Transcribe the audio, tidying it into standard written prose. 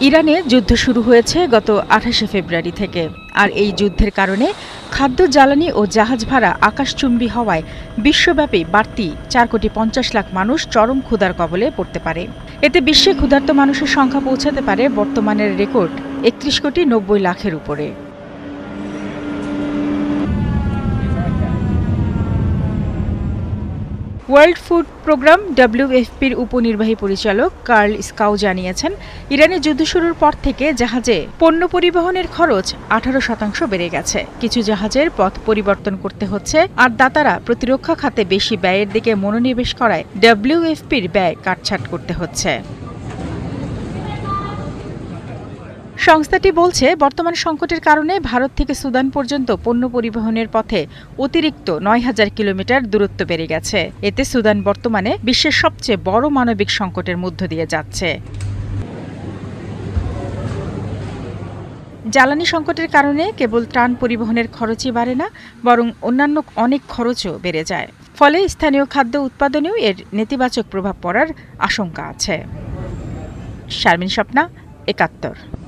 ইরানে যুদ্ধ শুরু হয়েছে গত ২৮শে ফেব্রুয়ারি থেকে। আর এই যুদ্ধের কারণে খাদ্য, জ্বালানি ও জাহাজ ভাড়া আকাশচুম্বী হওয়ায় বিশ্বব্যাপী বাড়তি ৪,৫০,০০,০০০ মানুষ চরম ক্ষুধার কবলে পড়তে পারে। এতে বিশ্বে ক্ষুধার্ত মানুষের সংখ্যা পৌঁছাতে পারে বর্তমানের রেকর্ড ৩১,৯০,০০,০০০-এর উপরে। ওয়ার্ল্ড ফুড প্রোগ্রাম WFPর উপনির্বাহী পরিচালক কার্ল স্কাউ জানিয়েছেন, ইরানে যুদ্ধ শুরুর পর থেকে জাহাজে পণ্য পরিবহনের খরচ ১৮% বেড়ে গেছে। কিছু জাহাজের পথ পরিবর্তন করতে হচ্ছে, আর দাতারা প্রতিরক্ষা খাতে বেশি ব্যয়ের দিকে মনোনিবেশ করায় WFPর ব্যয় কাটছাঁট করতে হচ্ছে। সংস্থাটি বলছে, বর্তমান সংকটের কারণে ভারত থেকে সুদান পর্যন্ত পণ্য পরিবহনের পথে অতিরিক্ত ৯,০০০ কিলোমিটার দূরত্ব বেড়ে গেছে। এতে সুদান বর্তমানে বিশ্বের সবচেয়ে বড় মানবিক সংকটের মধ্য দিয়ে যাচ্ছে। জ্বালানি সংকটের কারণে কেবল ত্রাণ পরিবহনের খরচই বাড়ে না, বরং অন্যান্য অনেক খরচও বেড়ে যায়। ফলে স্থানীয় খাদ্য উৎপাদনেও এর নেতিবাচক প্রভাব পড়ার আশঙ্কা আছে। শারমিন স্বপ্না, ৭১।